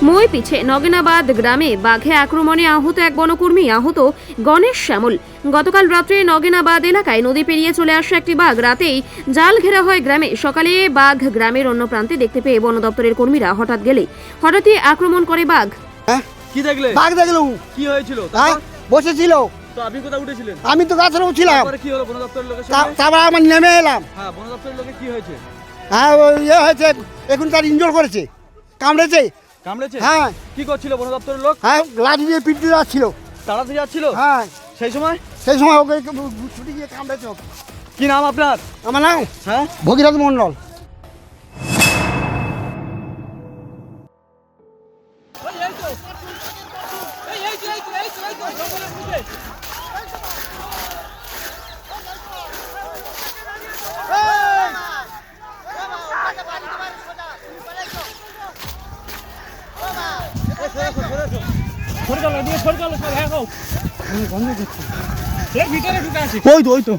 মইপিছে নগেনাবাদ গ্রামে বাঘে আক্রমণে আহত এক বনকর্মী আহত গণেশ শ্যামল। গতকাল রাত্রে নগেনাবাদ এলাকায় নদী পেরিয়ে চলে আসে একটি বাঘ। রাতেই জাল ঘেরা হয় গ্রামে। সকালে বাঘ গ্রামের অন্য প্রান্তে দেখতে পেয়ে বন দপ্তরের কর্মীরা হঠাৎই আক্রমণ করে বাঘ। কি দেখলে? বাঘ দেখলাম। কি হয়েছিল? বসেছিল। তো আপনি কোথায় উঠেছিলেন? আমি তো গাছের উপর ছিলাম। তারপরে কি হলো বন দপ্তরের লোকের সঙ্গে? তারপর আমি নেমে এলাম। হ্যাঁ, বন দপ্তরের লোকে কি হয়েছে? হ্যাঁ, ইয়ে হয়েছে, এখন তার ইনজোর করেছে, কামড়েছে। কামড়েছে? হ্যাঁ। কি করছিল বন দপ্তরের লোক? হ্যাঁ, লাঠি দিয়ে পিটতে যাচ্ছিল। তাড়াতে যাচ্ছিল? হ্যাঁ। সেই সময় ওকে ছুটি গিয়ে কামড়েছে। কি নাম আপনার? আমার নাম হ্যাঁ ভগীরথ মন্ডল। ওই তো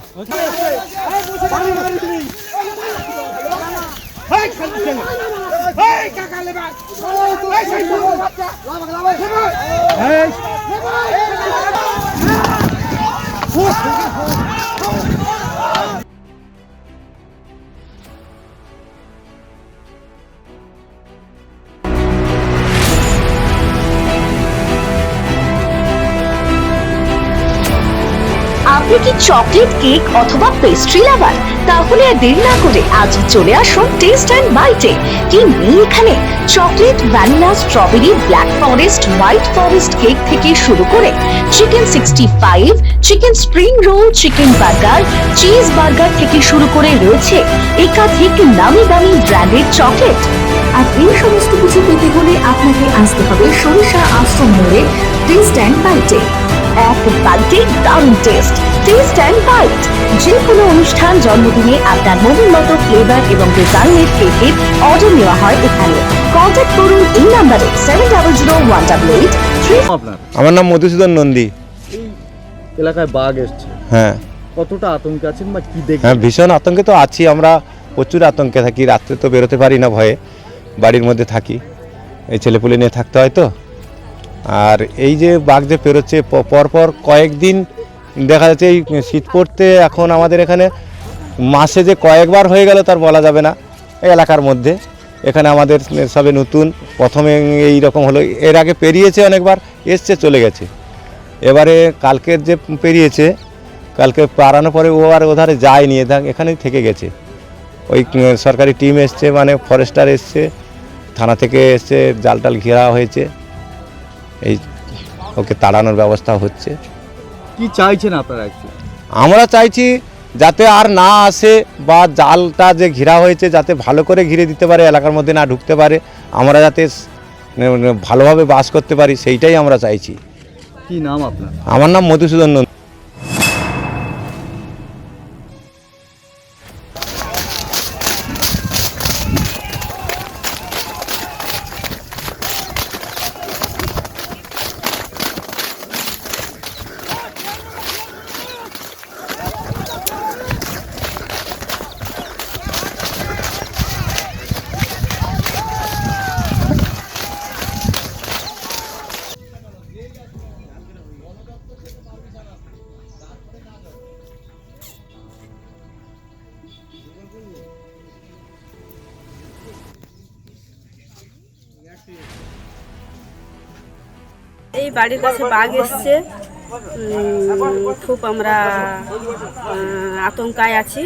আপনি কি চকলেট কেক অথবা পেস্ট্রি লাভার? তাহলে আর দেরি না করে আজ চলে আসুন টেস্ট অ্যান্ড বাইটে। কি নেই এখানে? Chocolate, vanilla, strawberry, black forest, white forest cake থেকে শুরু করে chicken 65, chicken spring roll, chicken burger, cheese burger থেকে শুরু করে রয়েছে একাধিক নামি দামি ব্র্যান্ডের চকলেট। আর এই সমস্ত কিছু পেতে হলে আপনাকে আসতে হবে সরিষা আশ্রম মোড়ে টেস্ট অ্যান্ড বাইটে। এক বাইটে দারুণ টেস্ট। টেস্ট অ্যান্ড বাইট যে কোনো অনুষ্ঠান, জন্মদিনে আপনার মনের মতো ফ্লেভার এবং ডিজাইনের কেকের অর্ডার নেওয়া হয় এখানে। কন্ট্যাক্ট করুন এই নাম্বারে 70018883। আপনার? আমার নাম মধুসূদন নন্দী। এই এলাকায় বাঘ এসছে, হ্যাঁ। কতটা আতঙ্কে আছেন বা কি দেখছেন? হ্যাঁ, ভীষণ আতঙ্কে তো আছি আমরা, প্রচুর আতঙ্কে থাকি। রাত্রে তো বেরোতে পারি না, ভয়ে বাড়ির মধ্যে থাকি। এই ছেলেপুলে নিয়ে থাকতে হয় তো। আর এই যে বাঘ যে পেরোচ্ছে পরপর কয়েকদিন দেখা যাচ্ছে, এই শীত পড়তে এখন আমাদের এখানে মাসে যে কয়েকবার হয়ে গেল তার বলা যাবে না। এই এলাকার মধ্যে এখানে আমাদের সবে নতুন প্রথমে এই রকম হলো। এর আগে পেরিয়েছে অনেকবার, এসছে চলে গেছে। এবারে কালকের যে পেরিয়েছে, কালকে পারানোর পরে ও আর ওধারে যায়নি, এখানেই থেকে গেছে। ওই সরকারি টিম এসছে, মানে ফরেস্টার এসছে, থানা থেকে এসছে, জাল টাল ঘেরা হয়েছে, এই ওকে তাড়ানোর ব্যবস্থা হচ্ছে। কি চাইছেন আপনারা? আমরা চাইছি যাতে আর না আসে, বা জালটা যে ঘেরা হয়েছে যাতে ভালো করে ঘিরে দিতে পারে, এলাকার মধ্যে না ঢুকতে পারে, আমরা যাতে ভালোভাবে বাস করতে পারি, সেইটাই আমরা চাইছি। কি নাম আপনার? আমার নাম মধুসূদন নন্দী। এই বাড়ির কাছে বাঘ এসছে, খুব আমরা আতঙ্কায় আছি।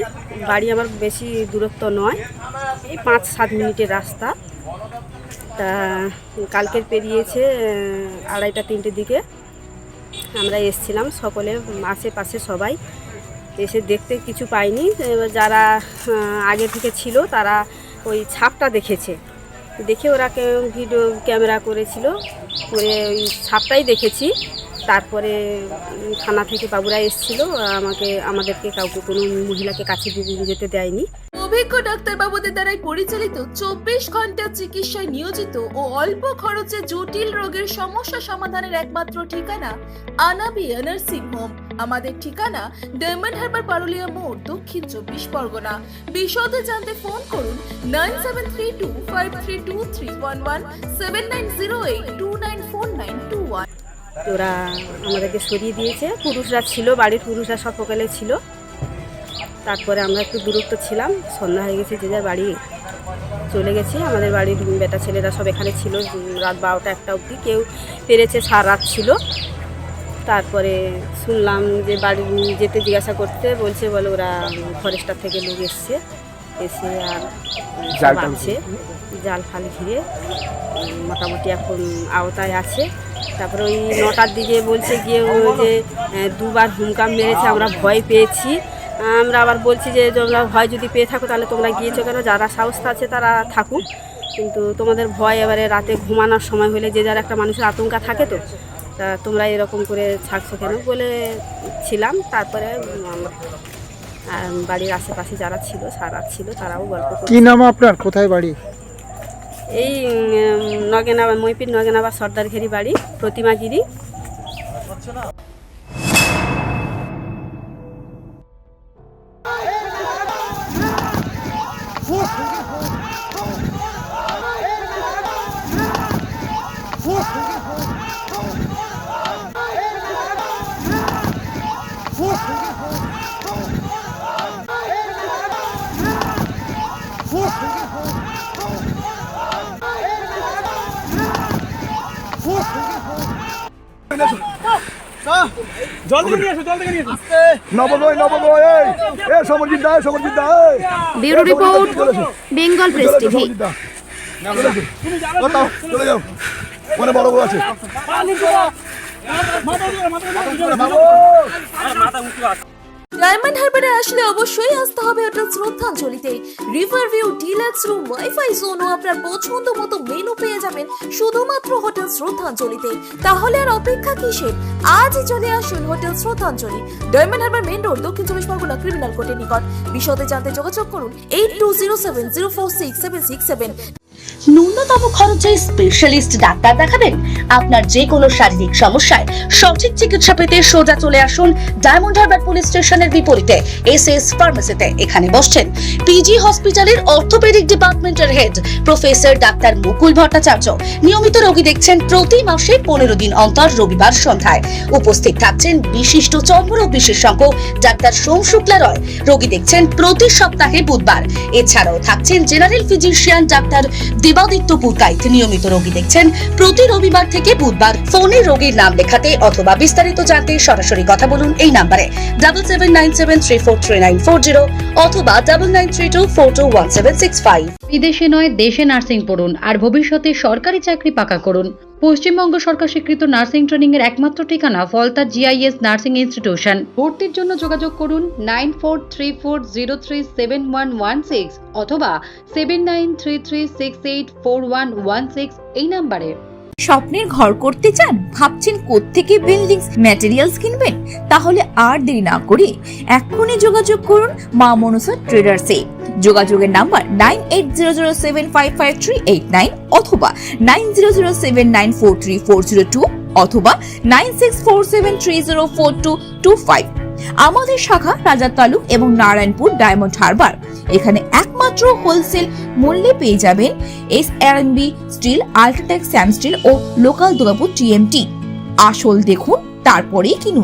বাড়ি আমার বেশি দূরত্ব নয়, এই 5-7 মিনিটের রাস্তা। তা কালকের পেরিয়েছে 2:30-3টের দিকে আমরা এসছিলাম, সকলে আশেপাশে সবাই এসে দেখতে কিছু পাইনি। যারা আগে থেকে ছিল তারা ওই ছাপটা দেখেছে, দেখে ওরা ভিডিও ক্যামেরা করেছিল, করে ওই ছাপটাই দেখেছি। তারপরে থানা থেকে বাবুরা এসেছিল, আমাদেরকে কাউকে কোনো মহিলাকে কাছে যেতে দেয়নি। অভিজ্ঞ ডাক্তারবাবুদের দ্বারাই পরিচালিত 24 ঘন্টা চিকিৎসায় নিয়োজিত ও অল্প খরচে জটিল রোগের সমস্যা সমাধানের একমাত্র ঠিকানা আনাবিয়া নার্সিং হোম। আমাদের ঠিকানা ডায়মন্ড হারবার পারুলিয়া মোড়, দক্ষিণ 24 পরগনা। বিশদে জানতে ফোন করুন 9732532311 7908294921। ওরা আমাদেরকে সরিয়ে দিয়েছে, পুরুষরা ছিল, বাড়ির পুরুষরা সকালে ছিল। তারপরে আমরা একটু দূরত্ব ছিলাম, সন্ধ্যা হয়ে গেছে, যে যার বাড়ি চলে গেছি। আমাদের বাড়ির বেটা ছেলেরা সব এখানে ছিল রাত 12টা-1টা অবধি, কেউ পেরেছে সারা রাত ছিল। তারপরে শুনলাম যে বাড়ি যেতে জিজ্ঞাসা করতে বলছে, বলে ওরা ফরেস্টার থেকে লোক এসছে, এসে আর সব আছে, জাল ফাল ঘিরে মোটামুটি এখন আওতায় আছে। তারপরে ওই 9টার দিকে বলছে গিয়ে যে 2বার হুমকাম মেরেছে, আমরা ভয় পেয়েছি। আমরা আবার বলছি যে তোমরা ভয় যদি পেয়ে থাকো তাহলে তোমরা গিয়েছো কেন, যারা সাহস আছে তারা থাকুক, কিন্তু তোমাদের ভয় এবারে রাতে ঘুমানোর সময় হলে যে যার একটা মানুষের আতঙ্ক থাকে, তো তা তোমরা এরকম করে থাকছো কেন বলে ছিলাম। তারপরে বাড়ির আশেপাশে যারা ছিল সারা ছিল, তারাও গল্প করছে। কি নাম আপনার, কোথায় বাড়ি? এই নগেনাবা, মইপির নগেনাবা সর্দারঘেরি বাড়ি, প্রতিমাগিরি। Bureau report, Bengal press TV. Diamond হারবারে আসলে অবশ্যই আসতে হবে হোটেল শ্রদ্ধাঞ্জলিতে। River view, deluxe room, wifi zone ও আপনার পছন্দ মতো মেনু পেয়ে যাবেন শুধুমাত্র হোটেল শ্রদ্ধাঞ্জলিতে। তাহলে আর অপেক্ষা কিসের? আজই চলে আসুন হোটেল শ্রদ্ধাঞ্জলি, ডায়মন্ড হারবার মেন রোড, দক্ষিণ 24 পরগনা, ক্রিমিনাল কোর্টের নিকট। বিশদে জানতে যোগাযোগ করুন 8207046767। ন্যূনতম খরচে স্পেশালিস্ট ডাক্তার দেখাবেন? আপনার যে কোনো শারীরিক সমস্যায় সঠিক চিকিৎসা পেতে সোজা চলে আসুন ডায়মন্ড হারবার পুলিশ স্টেশনের বিপরীতে এসএস ফার্মেসিতে। এখানে বসছেন পিজি হসপিটালের অর্থোপেডিক ডিপার্টমেন্টের হেড প্রফেসর ডাক্তার মুকুল ভট্টাচার্য। নিয়মিত রোগী দেখছেন প্রতি মাসে 15 দিন অন্তর রবিবার সন্ধ্যায়। উপস্থিত থাকছেন বিশিষ্ট চর্মরোগ বিশেষজ্ঞ ডাক্তার সোম শুক্লা রয়। রোগী দেখছেন প্রতি সপ্তাহে বুধবার। এছাড়াও থাকছেন general physician doctor Debaditya Purkait. নিয়মিত রোগী দেখছেন প্রতি রবিবার থেকে বুধবার। ফোনে রোগীর নাম লেখাতে অথবা বিস্তারিত জানতে সরাসরি কথা বলুন এই নাম্বারে 7797343940 অথবা 9932421765। বিদেশে নয়, দেশে নার্সিং পড়ুন আর ভবিষ্যতে সরকারি চাকরি পাকা করুন। পশ্চিমবঙ্গ সরকার স্বীকৃত নার্সিং ট্রেনিং এর একমাত্র ঠিকানা ফলতা জিআইএস নার্সিং ইনস্টিটিউশন। ভর্তির জন্য যোগাযোগ করুন 9434037116 অথবা 7933684116 এই নম্বরে। স্বপ্নের ঘর করতে চান? ভাবছেন কোত্থেকে বিল্ডিংস ম্যাটেরিয়ালস কিনবেন? তাহলে আর দেরি না করে এক্ষুনি যোগাযোগ করুন মা মনসা ট্রেডার্সে। যোগাযোগের নাম্বার 9800755389 অথবা 9007943402 অথবা 9647304225। আমাদের শাখা রাজা তালুক এবং নারায়ণপুর ডায়মন্ড হারবার। এখানে একমাত্র হোলসেল মূল্যে পেয়ে যাবেন SRMB steel, UltraTech, Sam steel ও লোকাল দুর্গাপুর TMT। আসল দেখুন, তারপরেই কিনুন।